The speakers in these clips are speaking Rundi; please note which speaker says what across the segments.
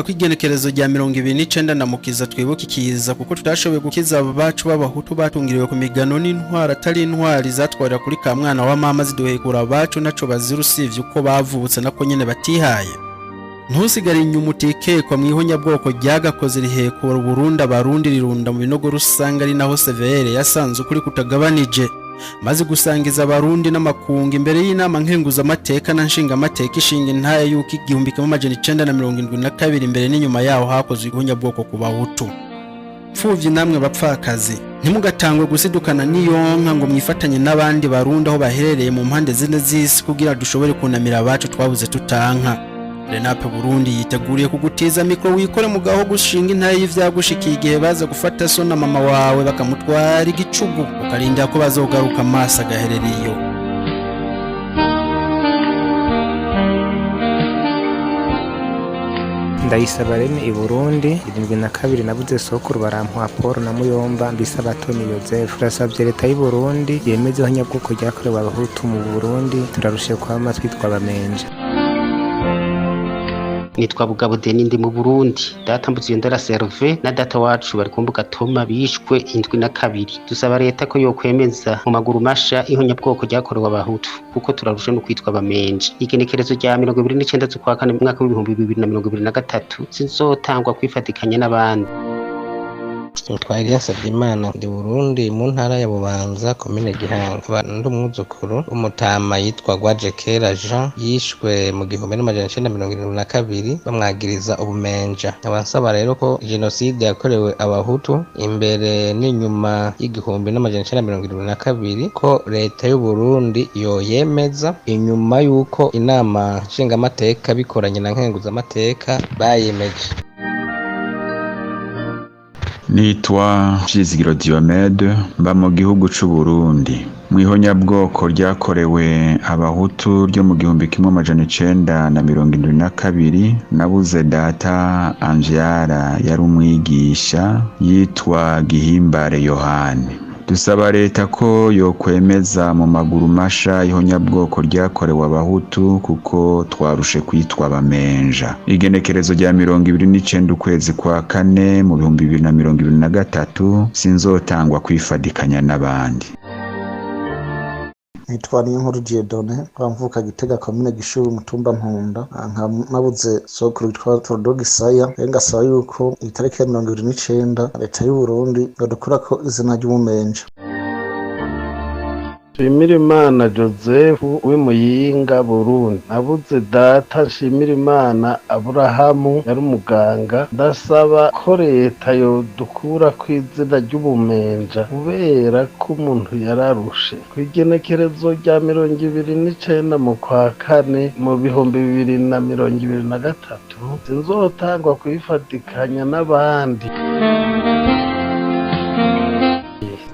Speaker 1: kwibuka kw'igenekerezo rya 29 na mukiza twibuka ikiza kuko tutashoboye gukiza abacu b'abahutu batungiriwe ku migano n'intwara atari intwari zatwarira kuri ka mwana wa mama ziduhekura abacu naco bazira usivye uko bavutse nako nyene batihaye. Ntusigare inyuma utikekwa mu ihonyabwoko ryagakoze rihekura Burundi abarundi rirunda mu binogo rusanga ari naho severe yasanze ukuri kutagabanije maze gusangiza abarundi n'amakungu imbere y'inama nkenguza amateka na nshinga amateka ishinga intaya yuko 1972 imbere n'inyuma yaho hakozwe ihonyabwoko ku bahutu. Impfuvyi namwe bapfakazi ntimugatangwe gusidukana niyonka ngo mwifatanye n'abandi barundi aho baherereye mu mpande zine z'isi kugira dushobore kunamira abacu twabuze tutanka. RENAPE-BURUNDI yiteguriye kugutiza mikro wikore mugaho gushinga intare y'ivyagushikiye igihe baza gufata so na mama wawe bakamutwara igicugu ukarinda ko bazogaruka amaso agahereriyo.
Speaker 2: Ndayisaba reme i Burundi 72 nabuze sokuru barampa Paul na Muyomba mbisaba Toni Joseph. Turasabye leta y'u Burundi yemeze ihonyabwoko ryakorewe abahutu mu Burundi turarushe kwa amatwi twabamenje.
Speaker 3: Nitwa Bugabudeni ndi mu Burundi datambutse ndara serve na data wacu bari kumbuka Toma bishwe indwi na kabiri. Dusaba leta ko yo kwemeza mu maguru masha ihonyabwoko ryakorewe abahutu kuko turarusha no kwitwa bamenje. Igenekerezo rya 29 z'ukwa kane mu mwaka wa 2023 sinzotangwa kwifatikanya n'abandi.
Speaker 4: Twari yasabye Imana ndi Burundi mu ntara ya Bubanza komine Gihanga ndumwuzukuru umutama yitwa Gwajekera Jean yishwe mu 1972 bamwagiriza ubumenja. Abansaba rero ko génocide yakorewe abahutu imbere n'inyuma y'1972 ko leta y'u Burundi yoyemeza inyuma yuko inama nshinga amateka bikoranye na nkenguza amateka bayemeje.
Speaker 5: Nitwa Vyizigiro Diomede mba mu gihugu c'u Burundi mu ihonyabwoko ryakorewe abahutu ryo mu 1972 nabuze data Angiara yari umwigisha yitwa Gihimbare Yohane. Dusaba leta ko yokwemeza mu maguru masha ihonyabwoko ryakorewe abahutu kuko twarushe kwitwa abamenja. Igenekerezo rya 29 ukwezi kwa kane mu 2023 sinzotangwa kwifadikanya n'abandi.
Speaker 6: Nitwa Niyonkuru Dieudonné bamvuka Gitega komine Gishuru mutumba Mpunda nabuze sokuru witwa Theodore Saya ngasaba yuko itariki ya 29 leta y'u Burundi yodukurako izina ry'umumenja.
Speaker 7: Shimirimana Joseph w'Imuyinga Burundi nabuze data Shimirimana Aburahamu yari umuganga. Ndasaba ko leta yodukura kw'izina ry'ubumenja kubera ko umuntu yararushe. Kw'igenekerezo rya 29 mu kwa kane mu 2023 sinzotangwa kwifatikanya n'abandi.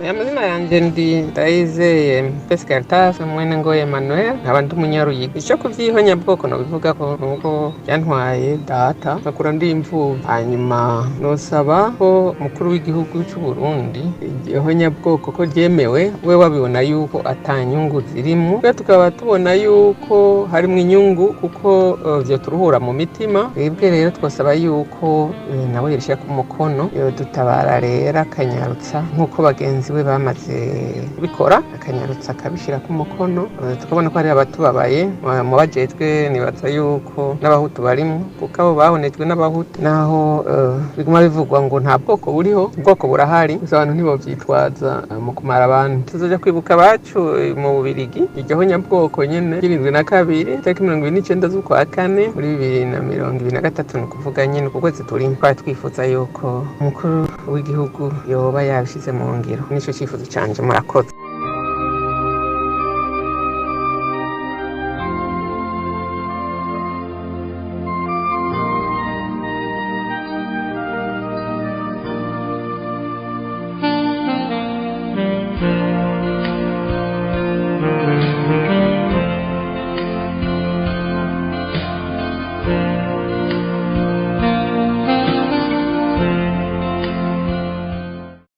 Speaker 8: Amazina yanje ndi Ndayizeye Pescaritas mwene ngo Emmanuel abantu munyaruyiga. Icyo kuvyihonyabwoko no bivuga ko nuko yantwaye data nakura ndi impfuvyi hanyuma nosaba ko mukuru w'igihugu cy'u Burundi ihonyabwoko ko ryemewe we wabibona yuko atanyungu zirimo twe tukaba tubona yuko harimo inyungu kuko byo turuhura mu mitima. Twebwe rero twasaba yuko nawe yishaka ku mukono dutabara rero akanyarutsa nkuko bagenzi we bamaze kubikora akanyarutsa akabishira ku mukono. Tukabona ko hari abatubabaye mu bajejwe nibaza yuko n'abahutu barimo kuko abo bahonejwe n'abahutu naho biguma bivugwa ngo nta bwoko buriho. Ubwoko burahari abantu ntibo byitwaza mu kumara abantu. Tuzoja kwibuka abacu mu Bubirigi iryo honyabwoko nyene 72 tariki 29 z'ukwa kane muri 2023 no kuvuga nyene kuko zituri twifuza yuko umukuru w'igihugu yoba yabishize mu ngiro. Nico cyifuzo canje murakoze.